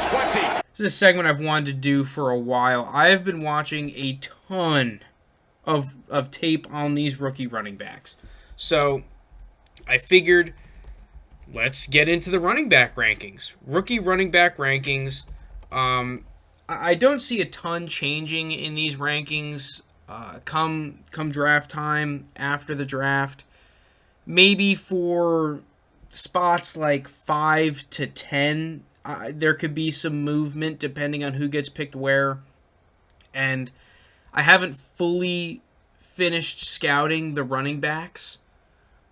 20. This is a segment I've wanted to do for a while. I have been watching a ton of tape on these rookie running backs. So I figured, let's get into the running back rankings. Rookie running back rankings. I don't see a ton changing in these rankings come draft time, after the draft. Maybe for spots like 5 to 10, there could be some movement depending on who gets picked where. And I haven't fully finished scouting the running backs.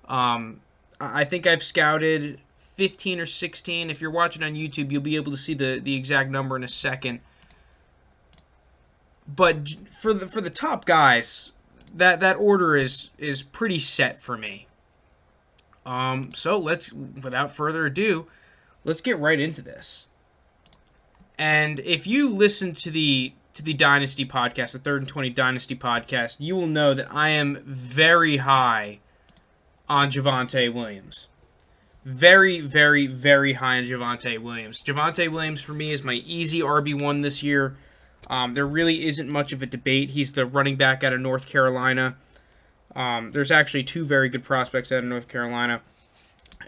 I think I've scouted 15 or 16. If you're watching on YouTube, you'll be able to see the exact number in a second. But for the top guys, that order is pretty set for me. So let's, without further ado, let's get right into this. And if you listen to the Dynasty podcast, the 3rd and 20 Dynasty podcast, you will know that I am very high on Javonte Williams. Very, very, very high on Javonte Williams. Javonte Williams, for me, is my easy RB1 this year. There really isn't much of a debate. He's the running back out of North Carolina. There's actually 2 very good prospects out of North Carolina.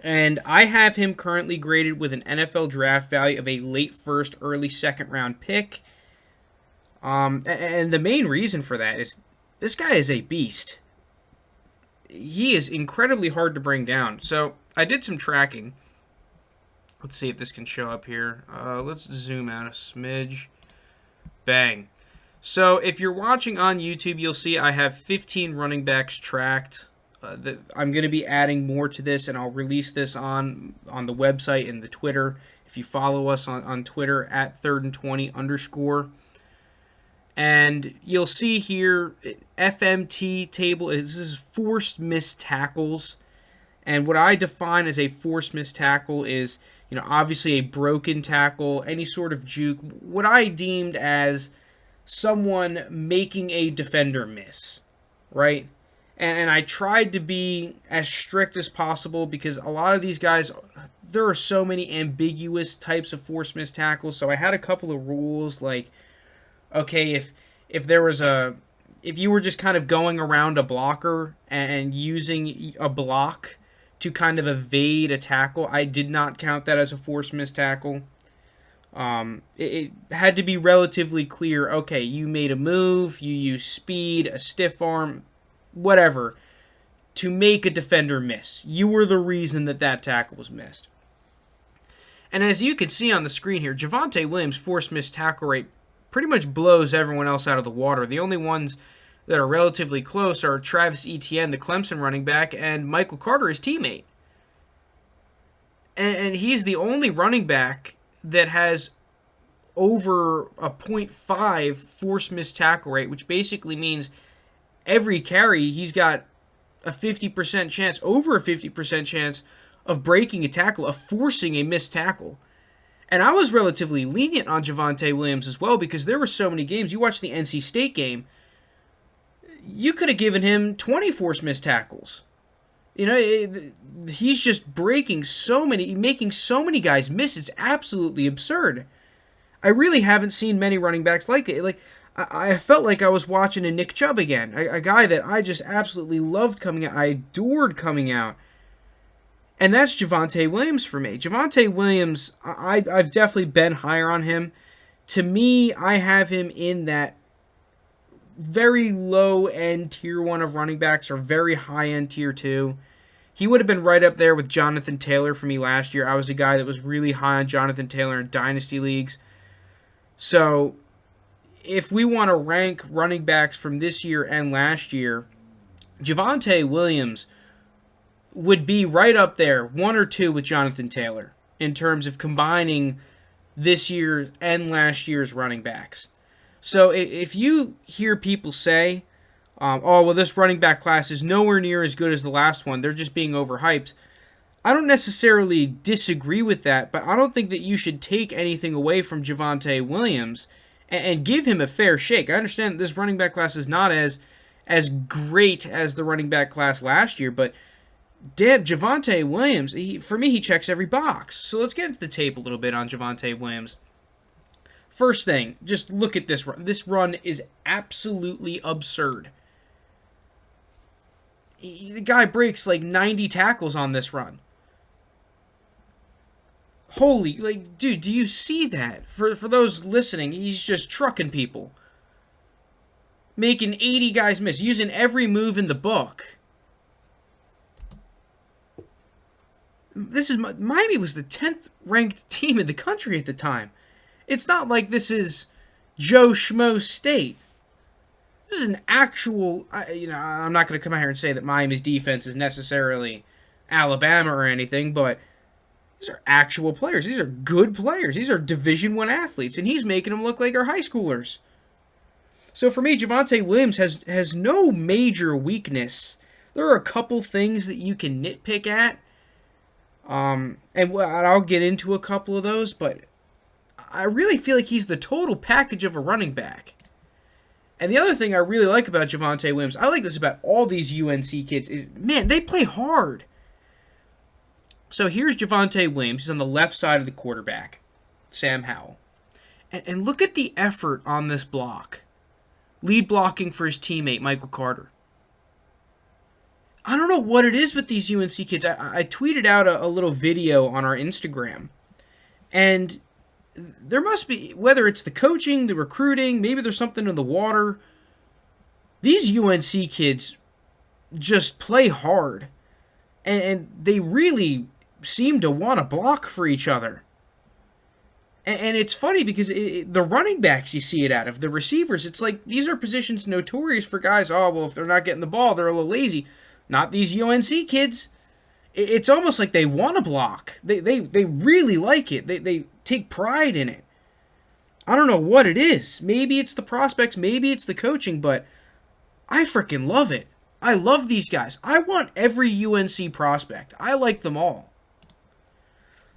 And I have him currently graded with an NFL draft value of a late first, early second round pick. And the main reason for that is this guy is a beast. He is incredibly hard to bring down. So I did some tracking. Let's see if this can show up here. Let's zoom out a smidge. Bang. So if you're watching on YouTube, you'll see I have 15 running backs tracked. I'm going to be adding more to this, and I'll release this on the website and the Twitter. If you follow us on Twitter at 3rd and 20 _. And you'll see here, FMT table, this is forced missed tackles. And what I define as a forced missed tackle is, obviously a broken tackle, any sort of juke, what I deemed as someone making a defender miss, right? And I tried to be as strict as possible because a lot of these guys, there are so many ambiguous types of forced missed tackles. So I had a couple of rules like, okay, if you were just kind of going around a blocker and using a block to kind of evade a tackle, I did not count that as a forced missed tackle. It had to be relatively clear. Okay, you made a move, you used speed, a stiff arm, whatever, to make a defender miss. You were the reason that tackle was missed. And as you can see on the screen here, Javonte Williams' forced missed tackle rate pretty much blows everyone else out of the water. The only ones that are relatively close are Travis Etienne, the Clemson running back, and Michael Carter, his teammate. And he's the only running back that has over a 0.5 forced missed tackle rate, which basically means every carry he's got a 50% chance, over a 50% chance of breaking a tackle, of forcing a missed tackle. And I was relatively lenient on Javonte Williams as well because there were so many games. You watched the NC State game, you could have given him 20 forced missed tackles. He's just breaking so many, making so many guys miss. It's absolutely absurd. I really haven't seen many running backs like it. Like, I felt like I was watching a Nick Chubb again, a guy that I just absolutely loved coming out. I adored coming out. And that's Javonte Williams for me. Javonte Williams, I've definitely been higher on him. To me, I have him in that very low-end Tier 1 of running backs or very high-end Tier 2. He would have been right up there with Jonathan Taylor for me last year. I was a guy that was really high on Jonathan Taylor in Dynasty Leagues. So, if we want to rank running backs from this year and last year, Javonte Williams would be right up there, 1 or 2 with Jonathan Taylor, in terms of combining this year and last year's running backs. So if you hear people say, this running back class is nowhere near as good as the last one, they're just being overhyped, I don't necessarily disagree with that, but I don't think that you should take anything away from Javonte Williams and give him a fair shake. I understand that this running back class is not as great as the running back class last year, but damn, Javonte Williams, for me, he checks every box. So let's get into the tape a little bit on Javonte Williams. First thing, just look at this run. This run is absolutely absurd. The guy breaks like 90 tackles on this run. Holy, like, dude, do you see that? For those listening, he's just trucking people. Making 80 guys miss, using every move in the book. Miami was the 10th ranked team in the country at the time. It's not like this is Joe Schmo State. This is an actual, I'm not going to come out here and say that Miami's defense is necessarily Alabama or anything, but these are actual players. These are good players. These are Division I athletes, and he's making them look like they're high schoolers. So for me, Javonte Williams has no major weakness. There are a couple things that you can nitpick at, and I'll get into a couple of those, but I really feel like he's the total package of a running back. And the other thing I really like about Javonte Williams, I like this about all these UNC kids, is, man, they play hard. So here's Javonte Williams. He's on the left side of the quarterback, Sam Howell. And look at the effort on this block. Lead blocking for his teammate, Michael Carter. I don't know what it is with these UNC kids. I tweeted out a little video on our Instagram. And there must be, whether it's the coaching, the recruiting, maybe there's something in the water. These UNC kids just play hard. And they really seem to want to block for each other. And it's funny because the running backs, you see it out of. The receivers, it's like these are positions notorious for guys, if they're not getting the ball, they're a little lazy. Not these UNC kids. It's almost like they want to block. They really like it. They take pride in it. I don't know what it is. Maybe it's the prospects. Maybe it's the coaching. But I freaking love it. I love these guys. I want every UNC prospect. I like them all.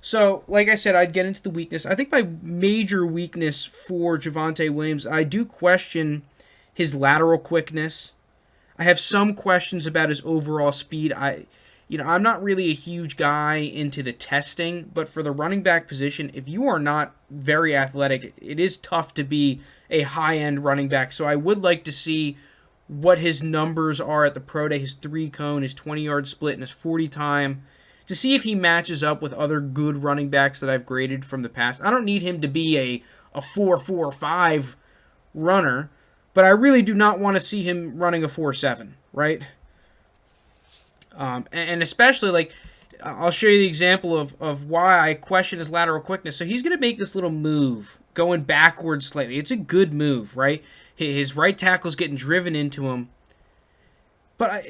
So, like I said, I'd get into the weakness. I think my major weakness for Javonte Williams, I do question his lateral quickness. I have some questions about his overall speed. I'm not really a huge guy into the testing, but for the running back position, if you are not very athletic, it is tough to be a high-end running back. So I would like to see what his numbers are at the pro day, his 3-cone, his 20-yard split, and his 40 time, to see if he matches up with other good running backs that I've graded from the past. I don't need him to be a 4.45 runner, but I really do not want to see him running a 4.7, right? And especially, like, I'll show you the example of why I question his lateral quickness. So he's going to make this little move, going backwards slightly. It's a good move, right? His right tackle's getting driven into him. But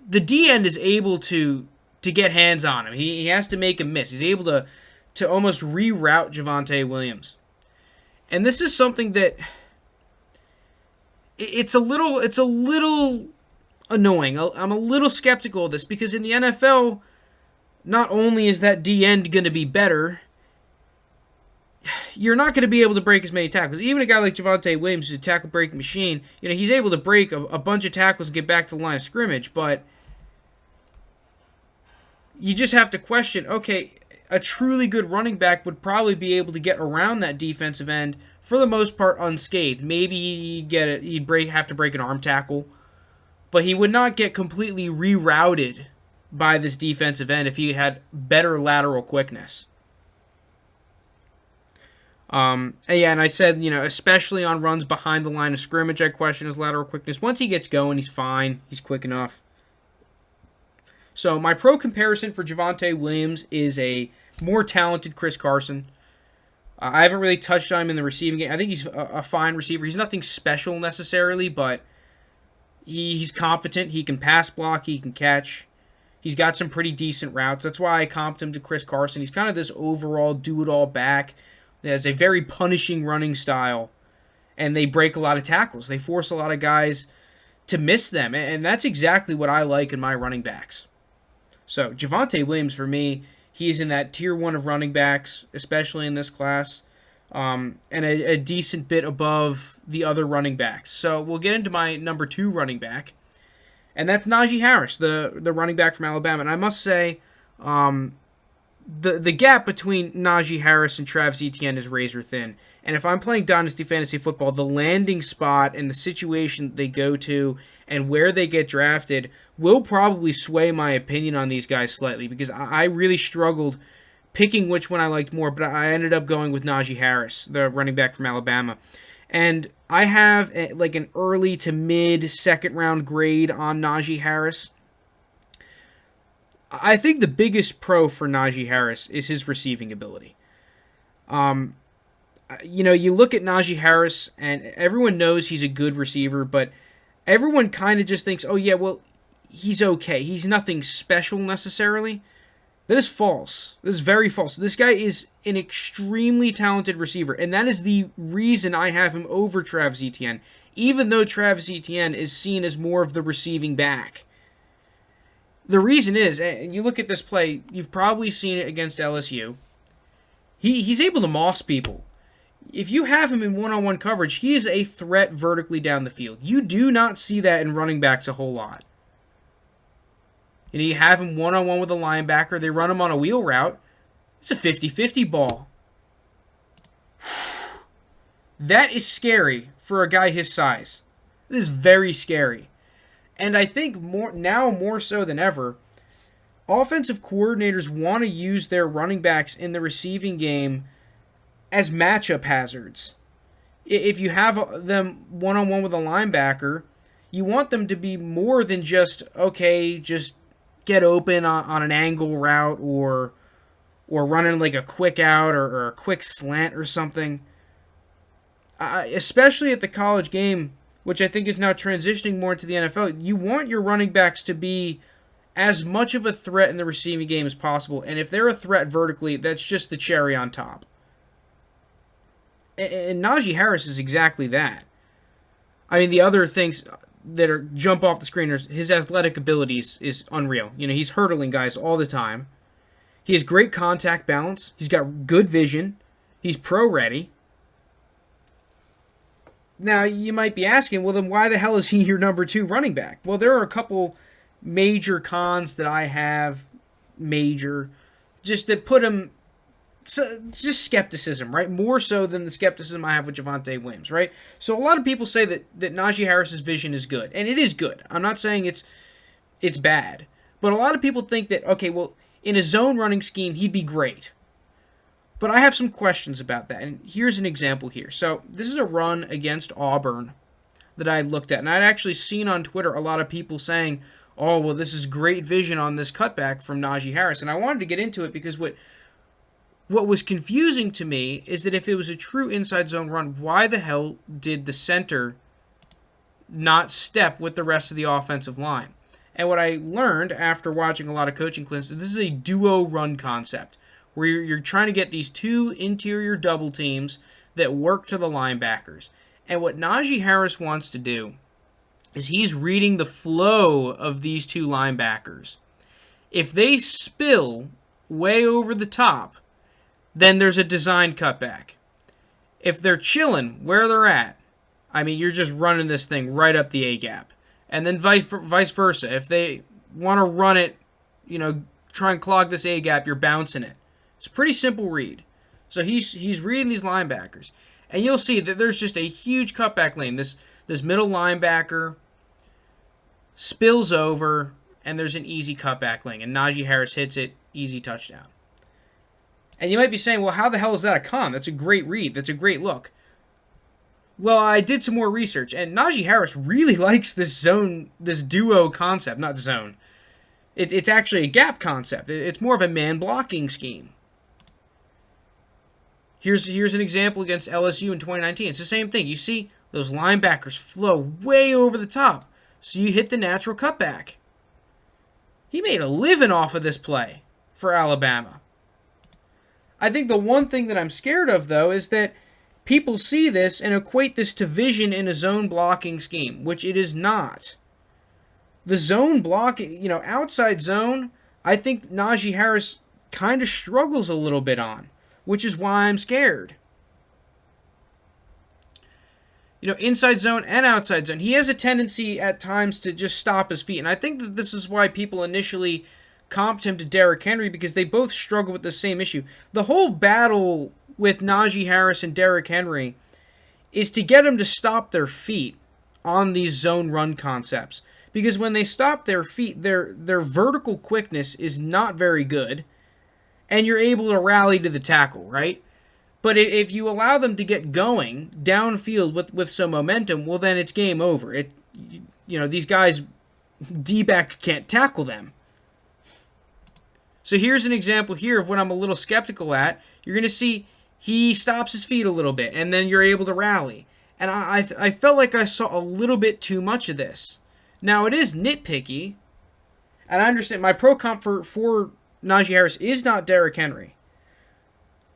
the D-end is able to get hands on him. He has to make a miss. He's able to almost reroute Javonte Williams. And this is something that it's a little annoying. I'm a little skeptical of this because in the NFL, not only is that D-end going to be better, you're not going to be able to break as many tackles. Even a guy like Javonte Williams, who's a tackle-breaking machine, he's able to break a bunch of tackles and get back to the line of scrimmage, but you just have to question, okay, a truly good running back would probably be able to get around that defensive end for the most part unscathed. Maybe he'd have to break an arm tackle, but he would not get completely rerouted by this defensive end if he had better lateral quickness. And I said, especially on runs behind the line of scrimmage, I question his lateral quickness. Once he gets going, he's fine. He's quick enough. So my pro comparison for Javonte Williams is a more talented Chris Carson. I haven't really touched on him in the receiving game. I think he's a fine receiver. He's nothing special necessarily, but he's competent. He can pass block. He can catch. He's got some pretty decent routes. That's why I comped him to Chris Carson. He's kind of this overall do-it-all back that has a very punishing running style, and they break a lot of tackles. They force a lot of guys to miss them, and that's exactly what I like in my running backs. So Javonte Williams, for me, he's in that tier 1 of running backs, especially in this class, and a decent bit above the other running backs. So we'll get into my number 2 running back, and that's Naji Harris, the running back from Alabama. And I must say, the gap between Naji Harris and Travis Etienne is razor thin. And if I'm playing Dynasty Fantasy Football, the landing spot and the situation they go to and where they get drafted will probably sway my opinion on these guys slightly, because I really struggled picking which one I liked more, but I ended up going with Naji Harris, the running back from Alabama. And I have like an early to mid second round grade on Naji Harris. I think the biggest pro for Naji Harris is his receiving ability. You look at Naji Harris, and everyone knows he's a good receiver, but everyone kind of just thinks, oh yeah, well, he's okay. He's nothing special necessarily. That is false. That is very false. This guy is an extremely talented receiver, and that is the reason I have him over Travis Etienne, even though Travis Etienne is seen as more of the receiving back. The reason is, and you look at this play, you've probably seen it against LSU. He's able to moss people. If you have him in one-on-one coverage, he is a threat vertically down the field. You do not see that in running backs a whole lot. You have him one-on-one with a linebacker. They run him on a wheel route. It's a 50-50 ball. That is scary for a guy his size. It is very scary. And I think more so than ever, offensive coordinators want to use their running backs in the receiving game as matchup hazards. If you have them one-on-one with a linebacker, you want them to be more than just get open on an angle route or running like a quick out or a quick slant or something. Especially at the college game, which I think is now transitioning more into the NFL, you want your running backs to be as much of a threat in the receiving game as possible. And if they're a threat vertically, that's just the cherry on top. And Naji Harris is exactly that. I mean, the other things that jump off the screen are his athletic abilities is unreal. He's hurdling guys all the time. He has great contact balance. He's got good vision. He's pro-ready. Now, you might be asking, well, then why the hell is he your number 2 running back? Well, there are a couple major cons that I have, just that put him, just skepticism, right? More so than the skepticism I have with Javonte Williams, right? So a lot of people say that Naji Harris's vision is good, and it is good. I'm not saying it's bad. But a lot of people think that, okay, well, in a zone running scheme, he'd be great. But I have some questions about that, and here's an example here. So this is a run against Auburn that I looked at, and I'd actually seen on Twitter a lot of people saying, oh, well, this is great vision on this cutback from Naji Harris, and I wanted to get into it because what was confusing to me is that if it was a true inside zone run, why the hell did the center not step with the rest of the offensive line? And what I learned after watching a lot of coaching clips, this is a duo run concept, where you're trying to get these 2 interior double teams that work to the linebackers. And what Naji Harris wants to do is he's reading the flow of these 2 linebackers. If they spill way over the top, then there's a design cutback. If they're chilling where they're at, I mean, you're just running this thing right up the A-gap. And then vice versa. If they want to run it, try and clog this A-gap, you're bouncing it. It's a pretty simple read. So he's reading these linebackers. And you'll see that there's just a huge cutback lane. This middle linebacker spills over, and there's an easy cutback lane. And Naji Harris hits it, easy touchdown. And you might be saying, well, how the hell is that a con? That's a great read. That's a great look. Well, I did some more research, and Naji Harris really likes this duo concept, not zone. It's actually a gap concept. It's more of a man-blocking scheme. Here's an example against LSU in 2019. It's the same thing. You see those linebackers flow way over the top, so you hit the natural cutback. He made a living off of this play for Alabama. I think the one thing that I'm scared of, though, is that people see this and equate this to vision in a zone blocking scheme, which it is not. The zone blocking, outside zone, I think Naji Harris kind of struggles a little bit on, which is why I'm scared. Inside zone and outside zone, he has a tendency at times to just stop his feet, and I think that this is why people initially comped him to Derrick Henry because they both struggle with the same issue. The whole battle with Naji Harris and Derrick Henry is to get them to stop their feet on these zone run concepts. Because when they stop their feet, their vertical quickness is not very good, and you're able to rally to the tackle, right? But if you allow them to get going downfield with some momentum, well, then it's game over. These guys, D-back can't tackle them. So here's an example here of what I'm a little skeptical at. You're going to see he stops his feet a little bit, and then you're able to rally. And I felt like I saw a little bit too much of this. Now, it is nitpicky, and I understand my pro comp for Naji Harris is not Derrick Henry.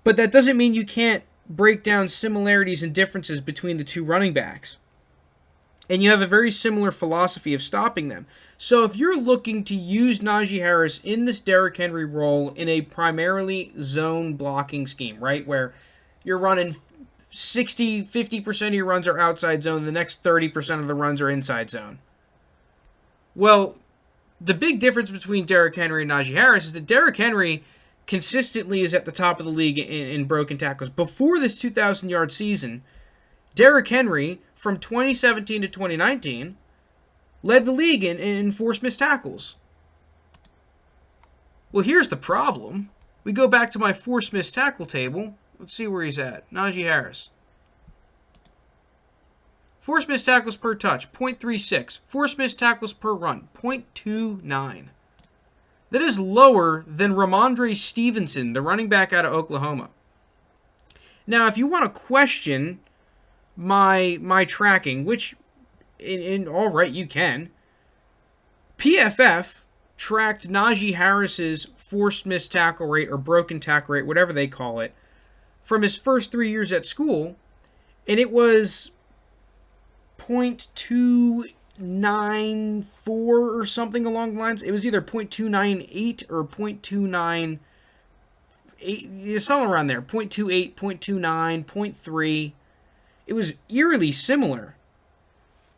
But that doesn't mean you can't break down similarities and differences between the two running backs. And you have a very similar philosophy of stopping them. So if you're looking to use Naji Harris in this Derrick Henry role in a primarily zone blocking scheme, right, where you're running 50% of your runs are outside zone, the next 30% of the runs are inside zone. Well, the big difference between Derrick Henry and Naji Harris is that Derrick Henry consistently is at the top of the league in broken tackles. Before this 2,000-yard season, Derrick Henry, from 2017 to 2019, led the league in forced missed tackles. Well, here's the problem. We go back to my forced missed tackle table. Let's see where he's at. Naji Harris. Forced missed tackles per touch, 0.36. Forced missed tackles per run, 0.29. That is lower than Raman Dre Stevenson, the running back out of Oklahoma. Now, if you want to question my tracking, which, all right, you can, PFF tracked Naji Harris's forced missed tackle rate or broken tackle rate, whatever they call it, from his first 3 years at school, and it was 0.294 or something along the lines. It was either 0.298 or 0.298, somewhere around there, 0.28, 0.29, 0.3. It was eerily similar.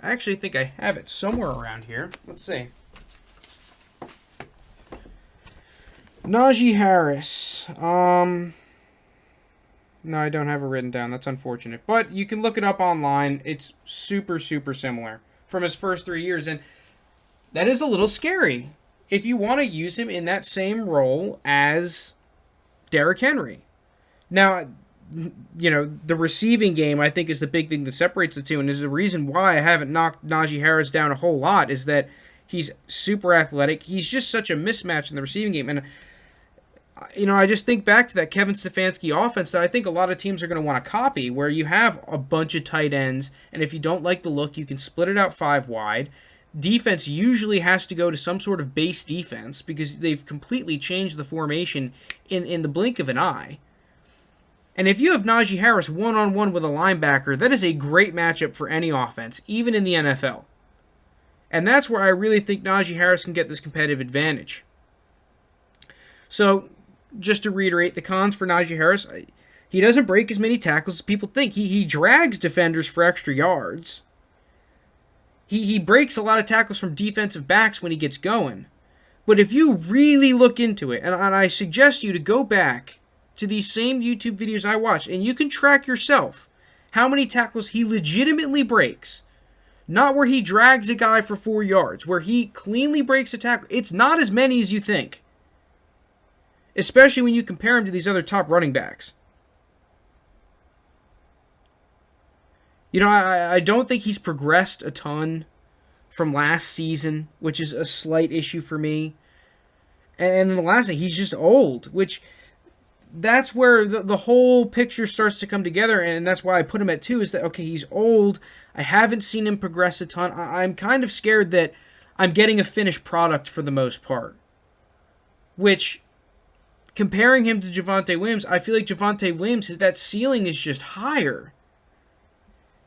I actually think I have it somewhere around here. Let's see. Naji Harris. No, I don't have it written down. That's unfortunate. But you can look it up online. It's super, super similar from his first 3 years. And that is a little scary if you want to use him in that same role as Derrick Henry. Now, the receiving game, I think, is the big thing that separates the two. And is the reason why I haven't knocked Naji Harris down a whole lot is that he's super athletic. He's just such a mismatch in the receiving game. And I just think back to that Kevin Stefanski offense that I think a lot of teams are going to want to copy, where you have a bunch of tight ends, and if you don't like the look, you can split it out 5 wide. Defense usually has to go to some sort of base defense because they've completely changed the formation in the blink of an eye. And if you have Naji Harris one-on-one with a linebacker, that is a great matchup for any offense, even in the NFL. And that's where I really think Naji Harris can get this competitive advantage. So, just to reiterate, the cons for Naji Harris, he doesn't break as many tackles as people think. He drags defenders for extra yards. He breaks a lot of tackles from defensive backs when he gets going. But if you really look into it, and I suggest you to go back to these same YouTube videos I watched, and you can track yourself how many tackles he legitimately breaks. Not where he drags a guy for 4 yards, where he cleanly breaks a tackle. It's not as many as you think. Especially when you compare him to these other top running backs. I don't think he's progressed a ton from last season, which is a slight issue for me. And the last thing, he's just old, which that's where the whole picture starts to come together, and that's why I put him at 2, is that, okay, he's old. I haven't seen him progress a ton. I'm kind of scared that I'm getting a finished product for the most part. Which, comparing him to Javonte Williams, I feel like Javonte Williams, that ceiling is just higher.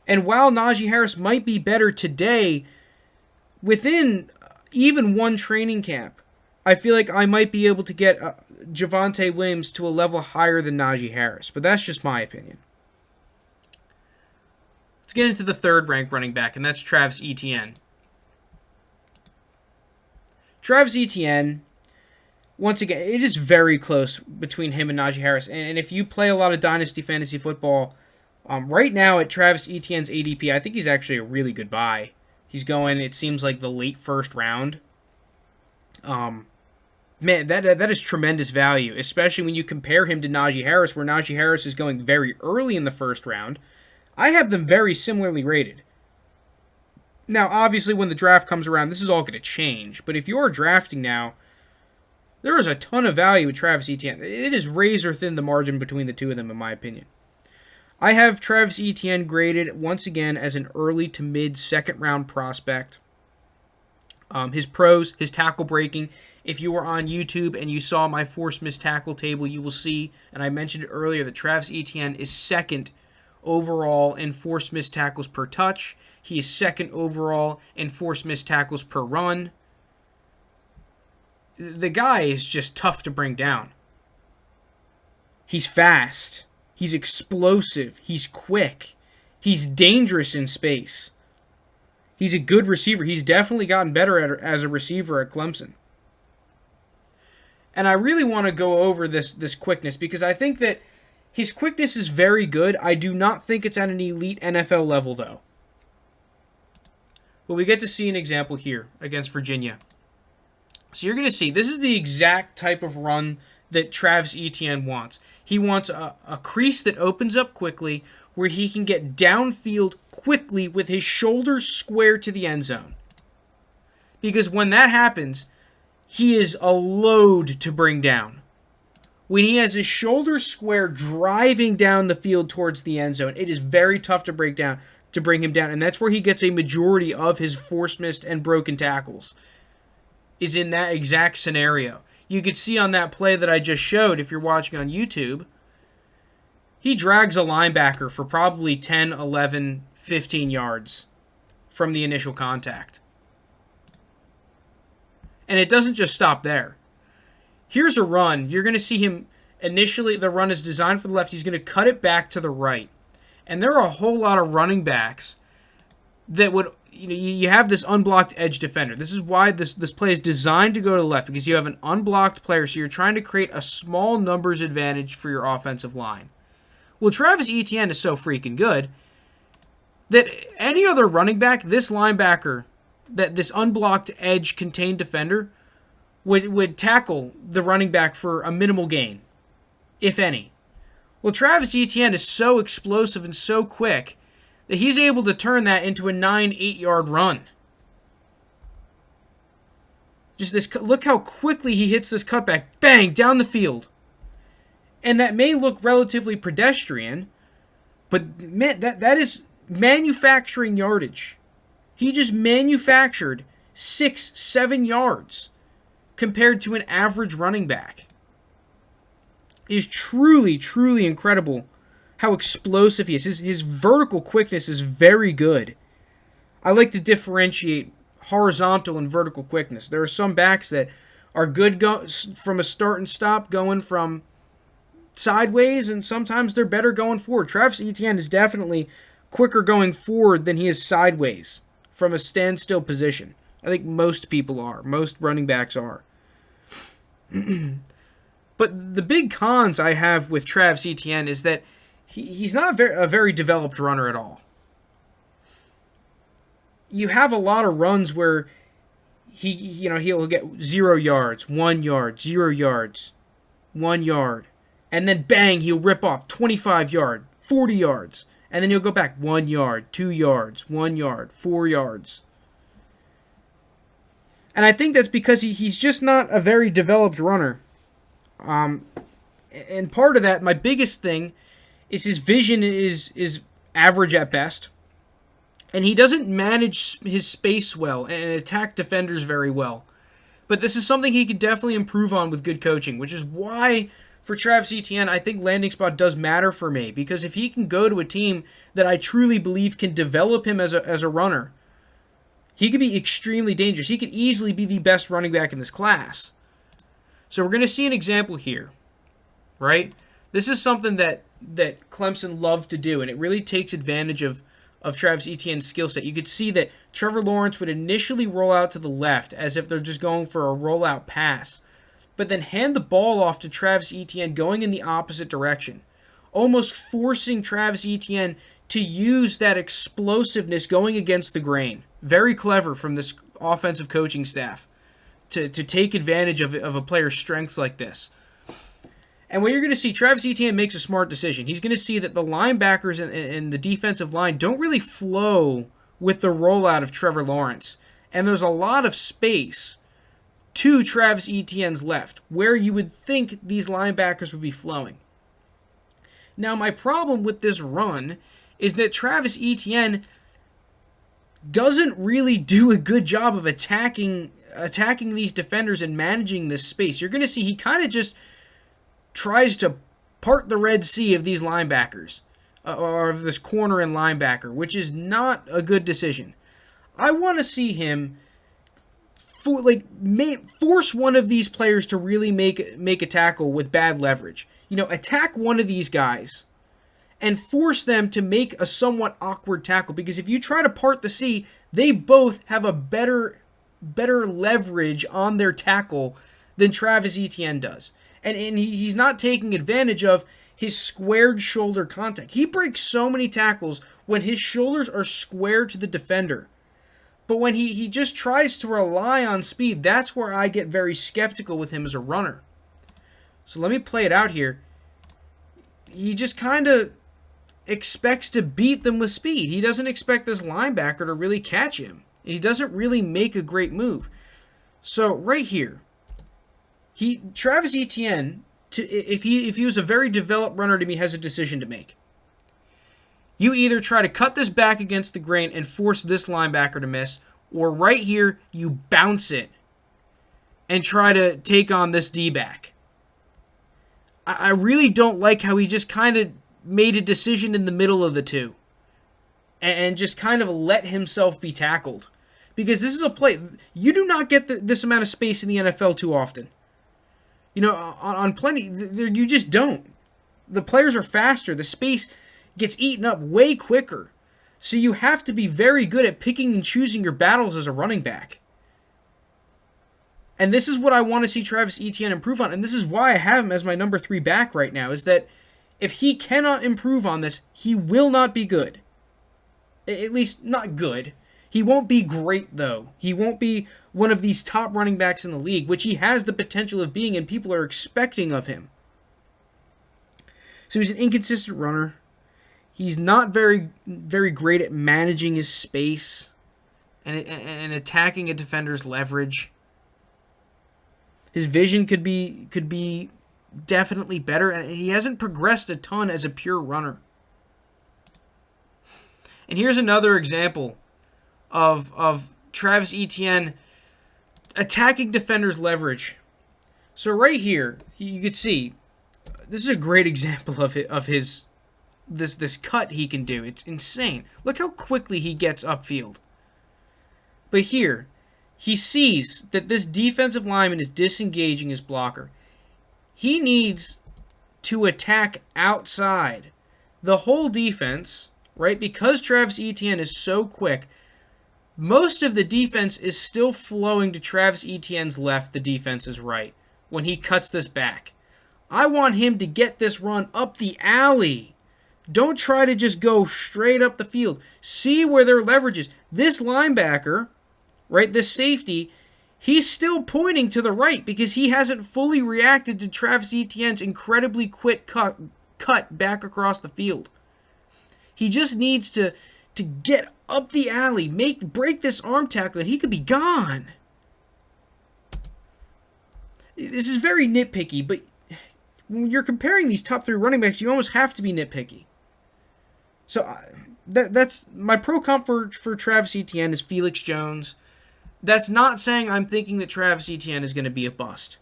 And while Naji Harris might be better today, within even one training camp, I feel like I might be able to get Javonte Williams to a level higher than Naji Harris. But that's just my opinion. Let's get into the third ranked running back, and that's Travis Etienne. Travis Etienne, once again, it is very close between him and Naji Harris. And if you play a lot of Dynasty Fantasy Football, right now at Travis Etienne's ADP, I think he's actually a really good buy. He's going, it seems like, the late first round. Man, that is tremendous value, especially when you compare him to Naji Harris, where Naji Harris is going very early in the first round. I have them very similarly rated. Now, obviously, when the draft comes around, this is all going to change. But if you're drafting now, there is a ton of value with Travis Etienne. It is razor thin, the margin between the two of them, in my opinion. I have Travis Etienne graded, once again, as an early to mid second round prospect. His pros, his tackle breaking. If you were on YouTube and you saw my forced missed tackle table, you will see, and I mentioned it earlier, that Travis Etienne is second overall in forced missed tackles per touch. He is second overall in forced missed tackles per run. The guy is just tough to bring down. He's fast. He's explosive. He's quick. He's dangerous in space. He's a good receiver. He's definitely gotten better as a receiver at Clemson. And I really want to go over this quickness because I think that his quickness is very good. I do not think it's at an elite NFL level, though. But we get to see an example here against Virginia. So you're going to see, this is the exact type of run that Travis Etienne wants. He wants a crease that opens up quickly where he can get downfield quickly with his shoulders square to the end zone. Because when that happens, he is a load to bring down. When he has his shoulders square driving down the field towards the end zone, it is very tough to bring him down. And that's where he gets a majority of his forced missed and broken tackles, is in that exact scenario. You could see on that play that I just showed, if you're watching on YouTube, he drags a linebacker for probably 10, 11, 15 yards from the initial contact. And it doesn't just stop there. Here's a run. You're going to see him initially, the run is designed for the left. He's going to cut it back to the right. And there are a whole lot of running backs that would, you have this unblocked edge defender. This is why this play is designed to go to the left, because you have an unblocked player, so you're trying to create a small numbers advantage for your offensive line. Well, Travis Etienne is so freaking good that any other running back, this linebacker, that this unblocked edge contained defender, would tackle the running back for a minimal gain, if any. Well, Travis Etienne is so explosive and so quick that he's able to turn that into a 9-8 yard run. Just this, look how quickly he hits this cutback, bang, down the field. And that may look relatively pedestrian, but man, that is manufacturing yardage. He just manufactured 6-7 yards compared to an average running back. It is truly, truly incredible how explosive he is. His vertical quickness is very good. I like to differentiate horizontal and vertical quickness. There are some backs that are good from a start and stop, going from sideways, and sometimes they're better going forward. Travis Etienne is definitely quicker going forward than he is sideways from a standstill position. I think most people are. Most running backs are. But the big cons I have with Travis Etienne is that he's not a very developed runner at all. You have a lot of runs where he'll get 0 yards, 1 yard, 0 yards, 1 yard, and then bang, he'll rip off 25 yard, 40 yards, and then he'll go back 1 yard, 2 yards, 1 yard, 4 yards. And I think that's because he's just not a very developed runner. And part of that, my biggest thing, is his vision is average at best. And he doesn't manage his space well and attack defenders very well. But this is something he could definitely improve on with good coaching, which is why, for Travis Etienne, I think landing spot does matter for me. Because if he can go to a team that I truly believe can develop him as a runner, he could be extremely dangerous. He could easily be the best running back in this class. So we're going to see an example here, right? This is something that Clemson loved to do, and it really takes advantage of Travis Etienne's skill set. You could see that Trevor Lawrence would initially roll out to the left as if they're just going for a rollout pass. but then hand the ball off to Travis Etienne going in the opposite direction, almost forcing Travis Etienne to use that explosiveness going against the grain. Very clever from this offensive coaching staff to take advantage of a player's strengths like this. And what you're going to see, Travis Etienne makes a smart decision. He's going to see that the linebackers and the defensive line don't really flow with the rollout of Trevor Lawrence. And there's a lot of space to Travis Etienne's left, where you would think these linebackers would be flowing. Now, my problem with this run is that Travis Etienne doesn't really do a good job of attacking these defenders and managing this space. You're going to see he kind of just tries to part the Red Sea of these linebackers, or of this corner and linebacker, which is not a good decision. I want to see him force one of these players to really make a tackle with bad leverage. Attack one of these guys and force them to make a somewhat awkward tackle, because if you try to part the sea, they both have a better leverage on their tackle than Travis Etienne does. And he's not taking advantage of his squared shoulder contact. He breaks so many tackles when his shoulders are squared to the defender. But when he just tries to rely on speed, that's where I get very skeptical with him as a runner. So let me play it out here. He just kind of expects to beat them with speed. He doesn't expect this linebacker to really catch him. He doesn't really make a great move. So right here, Travis Etienne, if he was a very developed runner to me, has a decision to make. You either try to cut this back against the grain and force this linebacker to miss, or right here, you bounce it and try to take on this D-back. I really don't like how he just kind of made a decision in the middle of the two and just kind of let himself be tackled. Because this is a play, you do not get this amount of space in the NFL too often. On plenty, you just don't. The players are faster. The space gets eaten up way quicker. So you have to be very good at picking and choosing your battles as a running back. And this is what I want to see Travis Etienne improve on. And this is why I have him as my number 3 back right now, is that if he cannot improve on this, he will not be good. At least, not good. He won't be great, though. He won't be one of these top running backs in the league, which he has the potential of being and people are expecting of him. So he's an inconsistent runner. He's not very, very great at managing his space and attacking a defender's leverage. His vision could be definitely better, and he hasn't progressed a ton as a pure runner. And here's another example of Travis Etienne attacking defenders' leverage. So right here, you could see this is a great example of his this cut he can do. It's insane. Look how quickly he gets upfield. But here, he sees that this defensive lineman is disengaging his blocker. He needs to attack outside. The whole defense, right, because Travis Etienne is so quick, most of the defense is still flowing to Travis Etienne's left, the defense's right, when he cuts this back. I want him to get this run up the alley. Don't try to just go straight up the field. See where their leverage is. This linebacker, right, this safety, he's still pointing to the right because he hasn't fully reacted to Travis Etienne's incredibly quick cut back across the field. He just needs to get up the alley, break this arm tackle, and he could be gone. This is very nitpicky, but when you're comparing these top 3 running backs, you almost have to be nitpicky. So that's my pro comp for Travis Etienne is Felix Jones. That's not saying I'm thinking that Travis Etienne is going to be a bust.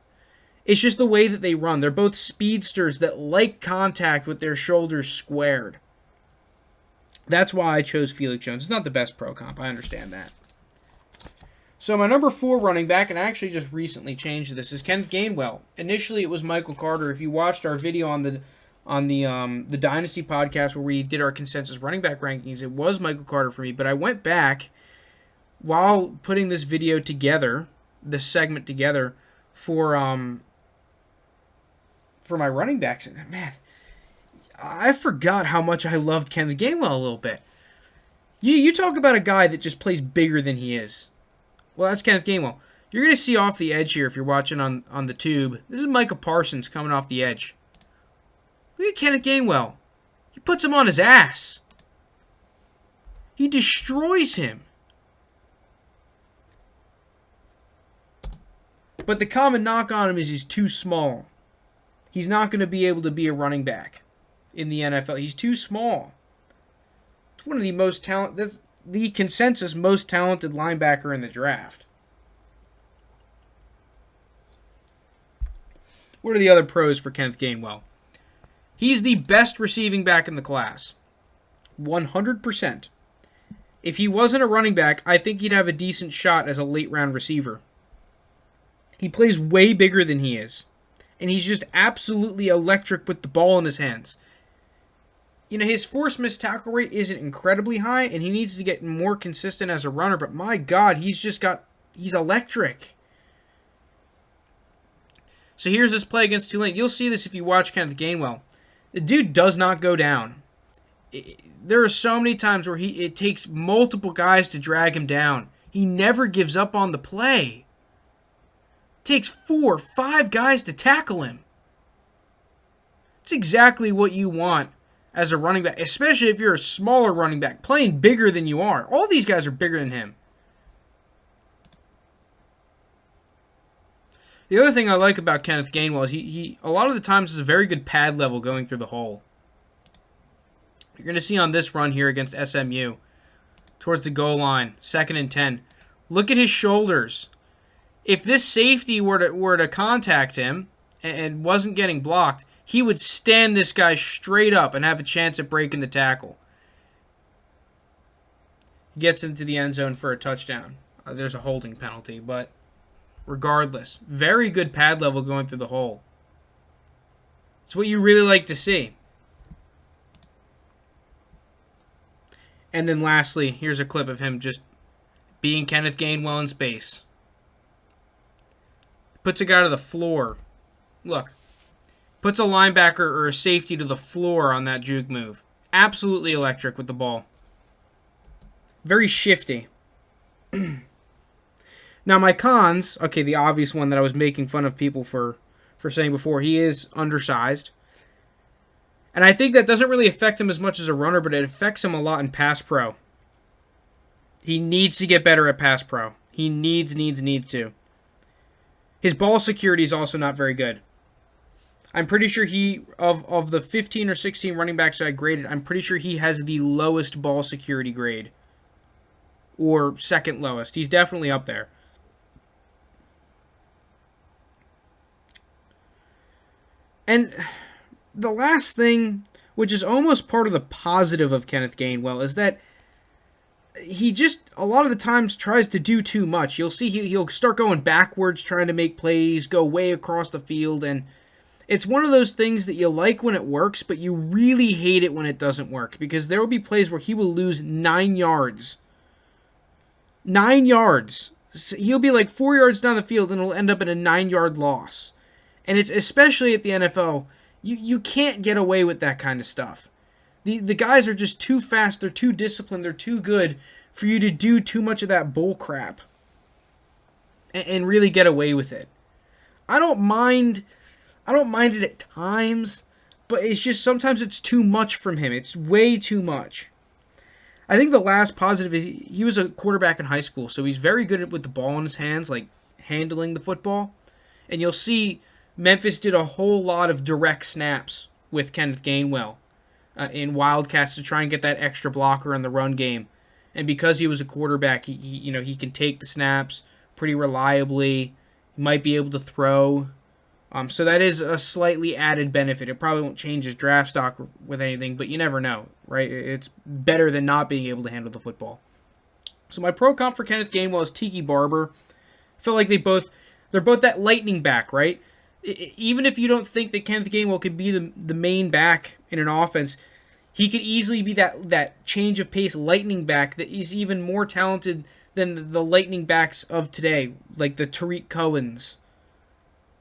It's just the way that they run. They're both speedsters that like contact with their shoulders squared. That's why I chose Felix Jones. It's not the best pro comp. I understand that. So my number 4 running back, and I actually just recently changed this, is Kenneth Gainwell. Initially, it was Michael Carter. If you watched our video on the Dynasty podcast where we did our consensus running back rankings, it was Michael Carter for me. But I went back while putting this video together, this segment together, for for my running backs. And man, I forgot how much I loved Kenneth Gainwell a little bit. You talk about a guy that just plays bigger than he is. Well, that's Kenneth Gainwell. You're going to see off the edge here if you're watching on the tube. This is Micah Parsons coming off the edge. Look at Kenneth Gainwell. He puts him on his ass. He destroys him. But the common knock on him is he's too small. He's not going to be able to be a running back in the NFL. He's too small. It's one of the most talented, that's the consensus most talented linebacker in the draft. What are the other pros for Kenneth Gainwell? He's the best receiving back in the class. 100%. If he wasn't a running back, I think he'd have a decent shot as a late round receiver. He plays way bigger than he is. And he's just absolutely electric with the ball in his hands. You know, his forced missed tackle rate isn't incredibly high, and he needs to get more consistent as a runner, but my God, he's electric. So here's this play against Tulane. You'll see this if you watch Kenneth Gainwell. The dude does not go down. There are so many times where it takes multiple guys to drag him down. He never gives up on the play. It takes 4 or 5 guys to tackle him. It's exactly what you want as a running back, especially if you're a smaller running back, playing bigger than you are. All these guys are bigger than him. The other thing I like about Kenneth Gainwell is he a lot of the times is a very good pad level going through the hole. You're going to see on this run here against SMU, towards the goal line, 2nd and 10. Look at his shoulders. If this safety were to contact him and wasn't getting blocked, he would stand this guy straight up and have a chance at breaking the tackle. He gets into the end zone for a touchdown. There's a holding penalty, but regardless, very good pad level going through the hole. It's what you really like to see. And then lastly, here's a clip of him just being Kenneth Gainwell in space. Puts a guy to the floor. Look. Puts a linebacker or a safety to the floor on that juke move. Absolutely electric with the ball. Very shifty. Now my cons, okay, the obvious one that I was making fun of people for saying before, he is undersized. And I think that doesn't really affect him as much as a runner, but it affects him a lot in pass pro. He needs to get better at pass pro. He needs to. His ball security is also not very good. I'm pretty sure of the 15 or 16 running backs that I graded, I'm pretty sure he has the lowest ball security grade. Or second lowest. He's definitely up there. And the last thing, which is almost part of the positive of Kenneth Gainwell, is that he just, a lot of the times, tries to do too much. You'll see he'll start going backwards, trying to make plays, go way across the field, and it's one of those things that you like when it works, but you really hate it when it doesn't work, because there will be plays where he will lose 9 yards. 9 yards. He'll be like 4 yards down the field, and it'll end up in a 9-yard loss. And it's especially at the NFL, you can't get away with that kind of stuff. The guys are just too fast, they're too disciplined, they're too good for you to do too much of that bull crap and really get away with it. I don't mind it at times, but it's just sometimes it's too much from him. It's way too much. I think the last positive is he was a quarterback in high school, so he's very good with the ball in his hands, like handling the football. And you'll see Memphis did a whole lot of direct snaps with Kenneth Gainwell in Wildcats to try and get that extra blocker in the run game. And because he was a quarterback, he can take the snaps pretty reliably. He might be able to throw. So that is a slightly added benefit. It probably won't change his draft stock with anything, but you never know, right? It's better than not being able to handle the football. So my pro comp for Kenneth Gainwell is Tiki Barber. I feel like they're both that lightning back, right? Even if you don't think that Kenneth Gainwell could be the main back in an offense, he could easily be that change of pace lightning back that is even more talented than the lightning backs of today, like the Tariq Cohens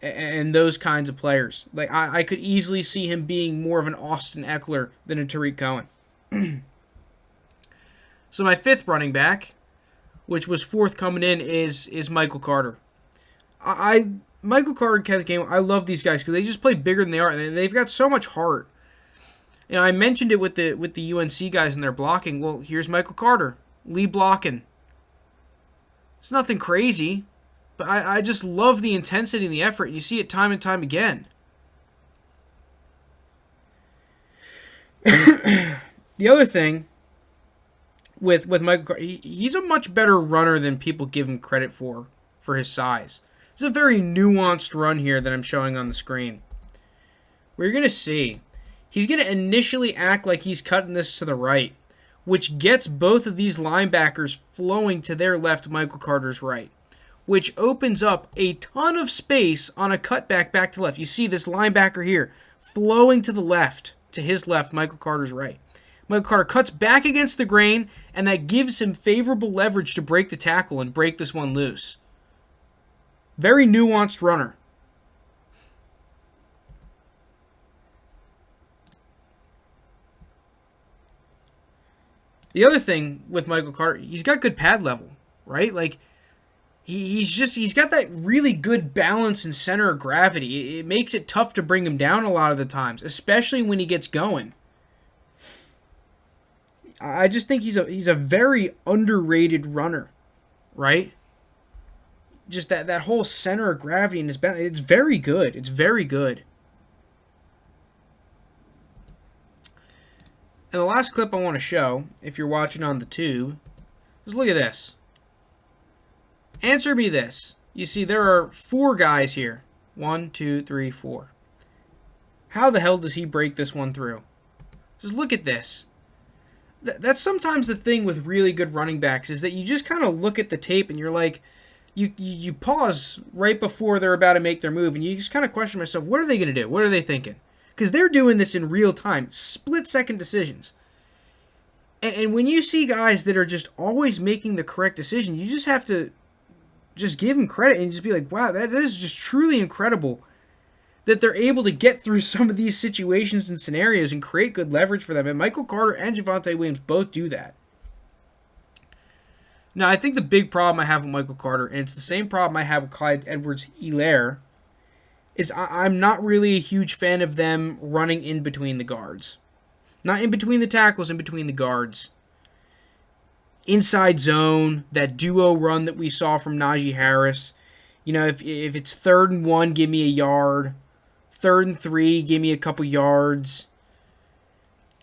and those kinds of players. Like I could easily see him being more of an Austin Eckler than a Tariq Cohen. So my fifth running back, which was fourth coming in, is Michael Carter. Michael Carter and Kenneth Gainwell, I love these guys because they just play bigger than they are, and they've got so much heart. You know, I mentioned it with the UNC guys and their blocking. Well, here's Michael Carter, lead blocking. It's nothing crazy, but I just love the intensity and the effort. You see it time and time again. The other thing with Michael Carter, he's a much better runner than people give him credit for his size. It's a very nuanced run here that I'm showing on the screen. We're going to see. He's going to initially act like he's cutting this to the right, which gets both of these linebackers flowing to their left, Michael Carter's right, which opens up a ton of space on a cutback back to left. You see this linebacker here flowing to the left, to his left, Michael Carter's right. Michael Carter cuts back against the grain, and that gives him favorable leverage to break the tackle and break this one loose. Very nuanced runner. The other thing with Michael Carter, he's got good pad level, right? Like, he's got that really good balance and center of gravity. It makes it tough to bring him down a lot of the times, especially when he gets going. I just think he's a very underrated runner, right? Just that whole center of gravity in his balance, it's very good. It's very good. And the last clip I want to show, if you're watching on the tube, is look at this. Answer me this. You see, there are 4 guys here. 1, 2, 3, 4. How the hell does he break this one through? Just look at this. That's sometimes the thing with really good running backs is that you just kind of look at the tape and you're like, you pause right before they're about to make their move and you just kind of question yourself, what are they going to do? What are they thinking? Because they're doing this in real time, split-second decisions. And when you see guys that are just always making the correct decision, you just have to just give them credit and just be like, wow, that is just truly incredible that they're able to get through some of these situations and scenarios and create good leverage for them. And Michael Carter and Javonte Williams both do that. Now, I think the big problem I have with Michael Carter, and it's the same problem I have with Clyde Edwards-Helaire, is I'm not really a huge fan of them running in between the guards. Not in between the tackles, in between the guards. Inside zone, that duo run that we saw from Naji Harris. You know, if it's 3rd and 1, give me a yard. 3rd and 3, give me a couple yards.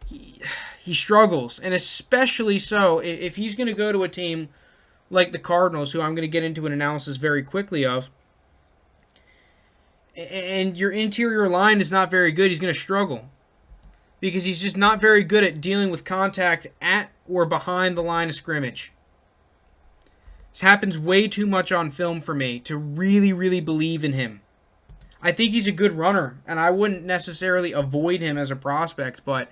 He struggles, and especially so if he's going to go to a team like the Cardinals, who I'm going to get into an analysis very quickly of, and your interior line is not very good, he's going to struggle. Because he's just not very good at dealing with contact at or behind the line of scrimmage. This happens way too much on film for me to really, really believe in him. I think he's a good runner, and I wouldn't necessarily avoid him as a prospect, but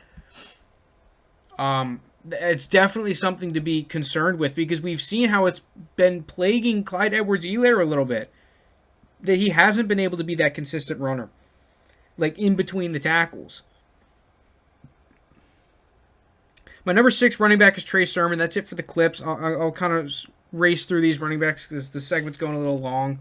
it's definitely something to be concerned with because we've seen how it's been plaguing Clyde Edwards-Helaire a little bit. That he hasn't been able to be that consistent runner, like in between the tackles. My number 6 running back is Trey Sermon. That's it for the clips. I'll kind of race through these running backs because the segment's going a little long.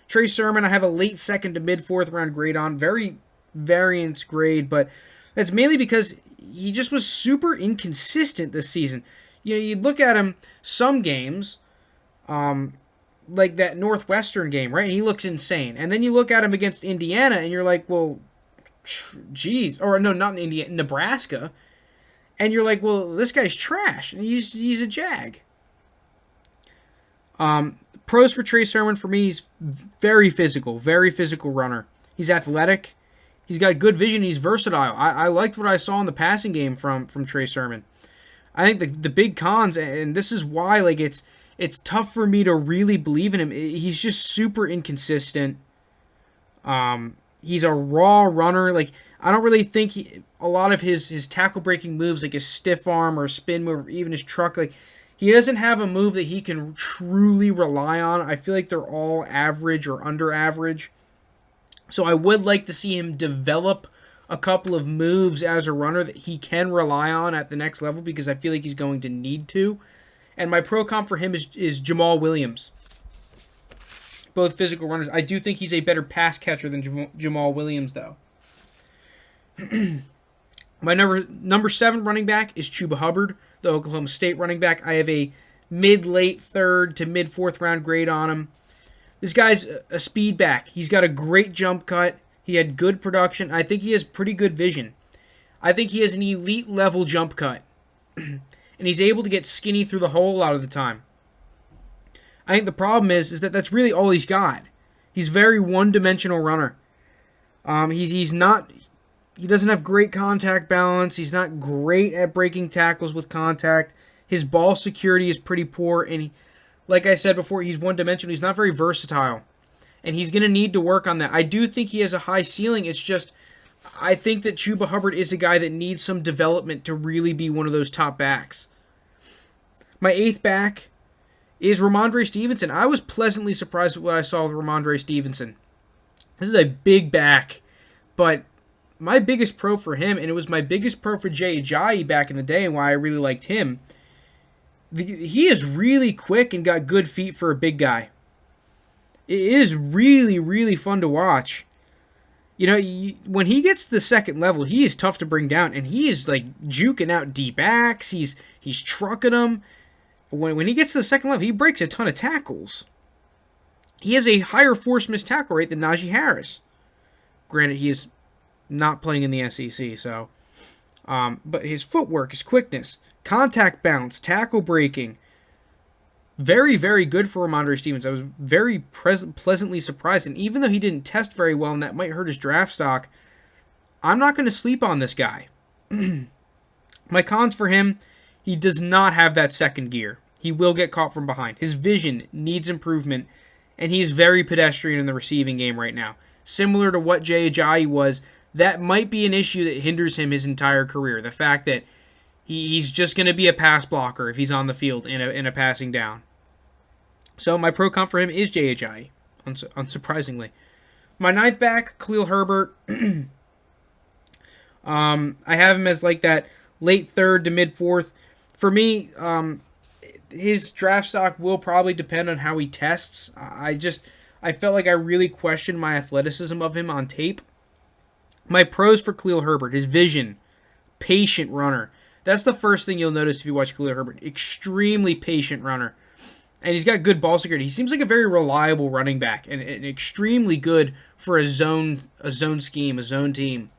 Trey Sermon, I have a late 2nd to mid 4th round grade on. Very variance grade, but that's mainly because he just was super inconsistent this season. You know, you look at him some games, like that Northwestern game, right? And he looks insane. And then you look at him against Indiana, and you're like, well, geez. Or no, not Indiana, Nebraska. And you're like, well, this guy's trash. And he's a jag. Pros for Trey Sermon, for me, he's very physical runner. He's athletic. He's got good vision. He's versatile. I liked what I saw in the passing game from Trey Sermon. I think the big cons, and this is why like it's tough for me to really believe in him. He's just super inconsistent. He's a raw runner. Like I don't really think a lot of his tackle breaking moves, like his stiff arm or spin move, or even his truck, like he doesn't have a move that he can truly rely on. I feel like they're all average or under average. So I would like to see him develop a couple of moves as a runner that he can rely on at the next level, because I feel like he's going to need to. And my pro comp for him is Jamal Williams. Both physical runners. I do think he's a better pass catcher than Jamal Williams, though. My number 7 running back is Chuba Hubbard, the Oklahoma State running back. I have a mid-late third to mid-4th round grade on him. This guy's a speed back. He's got a great jump cut. He had good production. I think he has pretty good vision. I think he has an elite level jump cut. And he's able to get skinny through the hole a lot of the time. I think the problem is that that's really all he's got. He's a very one-dimensional runner. He doesn't have great contact balance. He's not great at breaking tackles with contact. His ball security is pretty poor, and like I said before, he's one-dimensional. He's not very versatile, and he's going to need to work on that. I do think he has a high ceiling. It's just, I think that Chuba Hubbard is a guy that needs some development to really be one of those top backs. My 8th back is Raman Dre Stevenson. I was pleasantly surprised with what I saw with Raman Dre Stevenson. This is a big back, but my biggest pro for him, and it was my biggest pro for Jay Ajayi back in the day and why I really liked him, he is really quick and got good feet for a big guy. It is really, really fun to watch. You know, when he gets to the second level, he is tough to bring down, and he is like juking out deep backs. He's trucking them. When he gets to the second level, he breaks a ton of tackles. He has a higher force missed tackle rate than Naji Harris. Granted, he is not playing in the SEC, so. But his footwork, his quickness, contact balance, tackle breaking, very, very good for Raman Dre Stevenson. I was very pleasantly surprised, and even though he didn't test very well and that might hurt his draft stock, I'm not going to sleep on this guy. My cons for him, he does not have that second gear. He will get caught from behind. His vision needs improvement, and he's very pedestrian in the receiving game right now. Similar to what Jay Ajayi was, that might be an issue that hinders him his entire career. The fact that he's just going to be a pass blocker if he's on the field in a passing down. So my pro comp for him is Jay Ajayi, unsurprisingly. My 9th back, Cleel Herbert. I have him as like that late 3rd to mid 4th. For me, his draft stock will probably depend on how he tests. I felt like I really questioned my athleticism of him on tape. My pros for Khalil Herbert, his vision, patient runner. That's the first thing you'll notice if you watch Khalil Herbert. Extremely patient runner. And he's got good ball security. He seems like a very reliable running back and extremely good for a zone scheme, a zone team.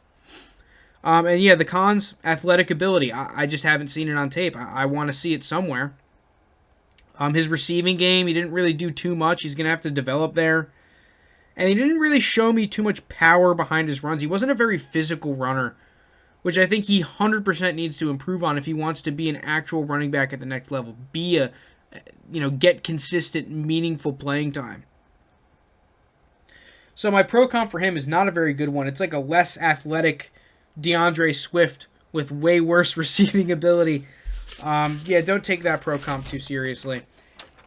And yeah, the cons, athletic ability. I just haven't seen it on tape. I want to see it somewhere. His receiving game, he didn't really do too much. He's going to have to develop there. And he didn't really show me too much power behind his runs. He wasn't a very physical runner, which I think he 100% needs to improve on if he wants to be an actual running back at the next level. Get consistent, meaningful playing time. So my pro comp for him is not a very good one. It's like a less athletic DeAndre Swift with way worse receiving ability. Don't take that pro comp too seriously.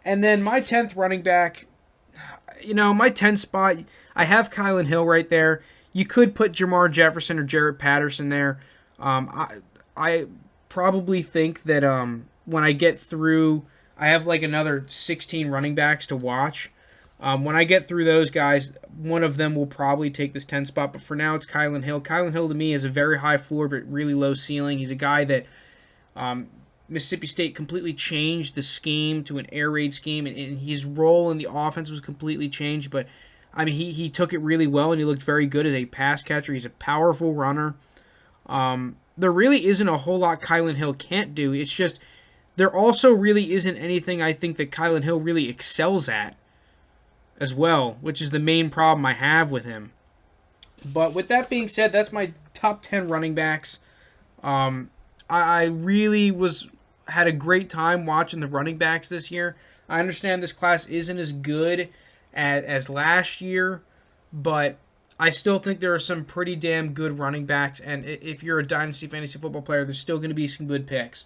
And then my 10th running back, my 10th spot, I have Kylan Hill right there. You could put Jamar Jefferson or Jarrett Patterson there. I probably think that when I get through, I have like another 16 running backs to watch. When I get through those guys, one of them will probably take this 10 spot, but for now it's Kylan Hill. Kylan Hill to me is a very high floor but really low ceiling. He's a guy that Mississippi State completely changed the scheme to an air raid scheme, and his role in the offense was completely changed, but I mean, he took it really well, and he looked very good as a pass catcher. He's a powerful runner. There really isn't a whole lot Kylan Hill can't do. It's just there also really isn't anything I think that Kylan Hill really excels at as well, which is the main problem I have with him. But with that being said, that's my top 10 running backs. I really had a great time watching the running backs this year. I understand this class isn't as good as last year, but I still think there are some pretty damn good running backs, and if you're a Dynasty Fantasy Football player, there's still going to be some good picks.